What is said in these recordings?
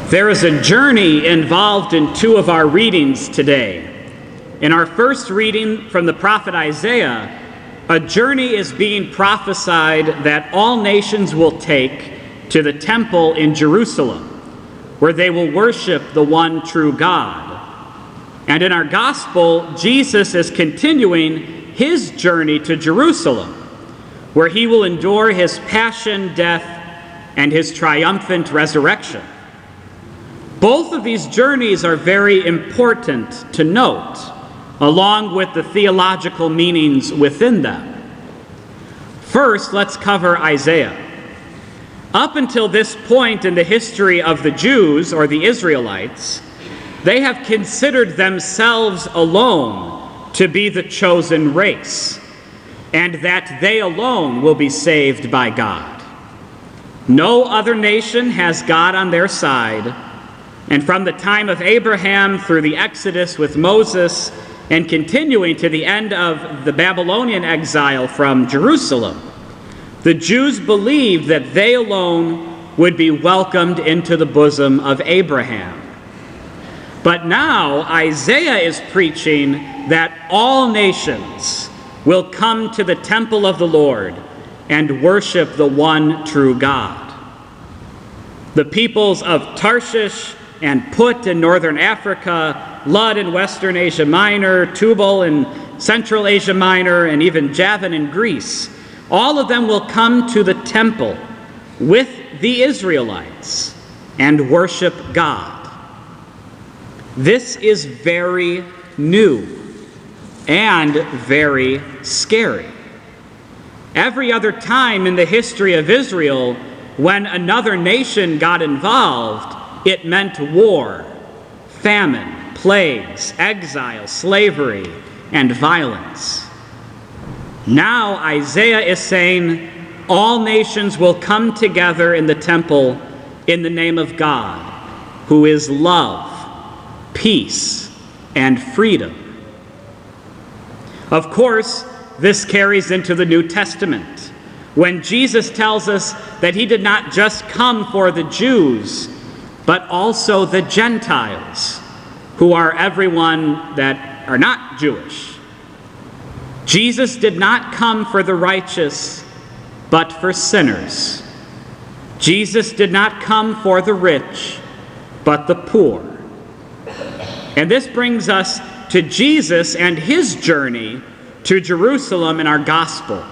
There is a journey involved in two of our readings today. In our first reading from the prophet Isaiah, a journey is being prophesied that all nations will take to the temple in Jerusalem, where they will worship the one true God. And in our gospel, Jesus is continuing his journey to Jerusalem, where he will endure his passion, death, and his triumphant resurrection. Both of these journeys are very important to note, along with the theological meanings within them. First, let's cover Isaiah. Up until this point in the history of the Jews, or the Israelites, they have considered themselves alone to be the chosen race, and that they alone will be saved by God. No other nation has God on their side, and from the time of Abraham through the Exodus with Moses and continuing to the end of the Babylonian exile from Jerusalem, the Jews believed that they alone would be welcomed into the bosom of Abraham. But now Isaiah is preaching that all nations will come to the temple of the Lord and worship the one true God. The peoples of Tarshish and Put in northern Africa, Lud in western Asia Minor, Tubal in central Asia Minor, and even Javan in Greece, all of them will come to the temple with the Israelites and worship God. This is very new and very scary. Every other time in the history of Israel, when another nation got involved, it meant war, famine, plagues, exile, slavery, and violence. Now Isaiah is saying all nations will come together in the temple in the name of God, who is love, peace, and freedom. Of course, this carries into the New Testament, when Jesus tells us that he did not just come for the Jews, but also the Gentiles, who are everyone that are not Jewish. Jesus did not come for the righteous, but for sinners. Jesus did not come for the rich, but the poor. And this brings us to Jesus and his journey to Jerusalem in our gospel.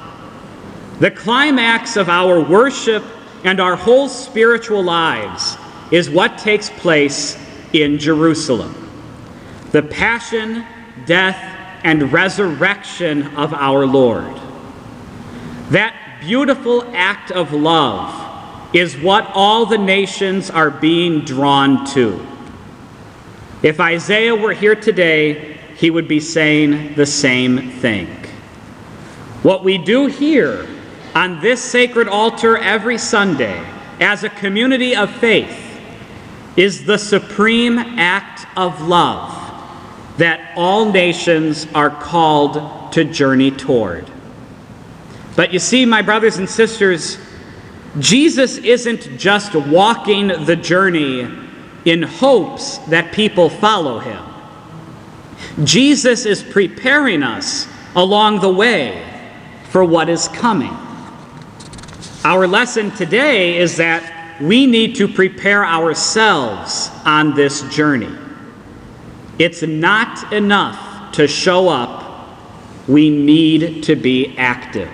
The climax of our worship and our whole spiritual lives is what takes place in Jerusalem. The passion, death, and resurrection of our Lord. That beautiful act of love is what all the nations are being drawn to. If Isaiah were here today, he would be saying the same thing. What we do here on this sacred altar every Sunday as a community of faith is the supreme act of love that all nations are called to journey toward. But you see, my brothers and sisters, Jesus isn't just walking the journey in hopes that people follow him. Jesus is preparing us along the way for what is coming. Our lesson today is that we need to prepare ourselves on this journey. It's not enough to show up. We need to be active.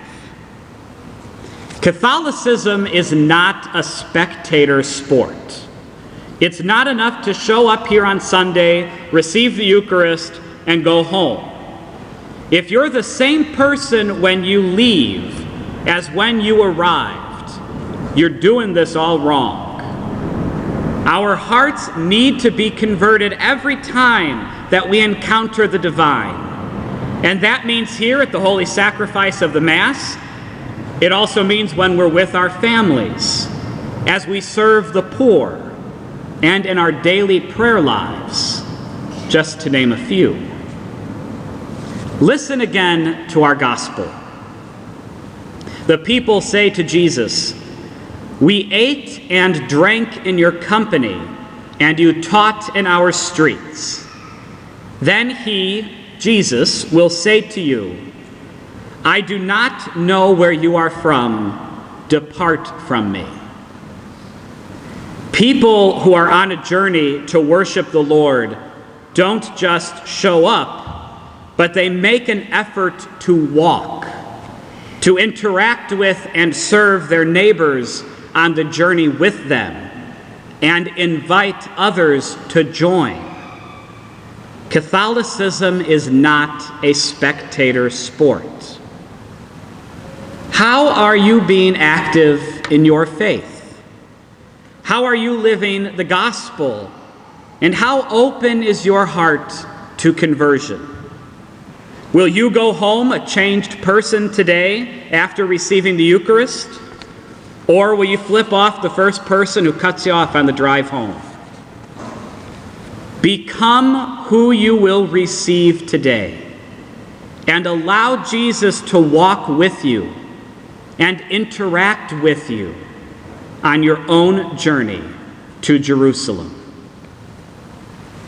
Catholicism is not a spectator sport. It's not enough to show up here on Sunday, receive the Eucharist, and go home. If you're the same person when you leave as when you arrived, you're doing this all wrong. Our hearts need to be converted every time that we encounter the divine. And that means here at the Holy Sacrifice of the Mass. It also means when we're with our families, as we serve the poor, and in our daily prayer lives, just to name a few. Listen again to our gospel. The people say to Jesus, "We ate and drank in your company and you taught in our streets. Then he, Jesus, will say to you, I do not know where you are from. Depart from me. People who are on a journey to worship the Lord don't just show up, but they make an effort to walk, to interact with and serve their neighbors on the journey with them, and invite others to join. Catholicism is not a spectator sport. How are you being active in your faith? How are you living the gospel? And how open is your heart to conversion? Will you go home a changed person today after receiving the Eucharist? Or will you flip off the first person who cuts you off on the drive home? Become who you will receive today and allow Jesus to walk with you and interact with you on your own journey to Jerusalem.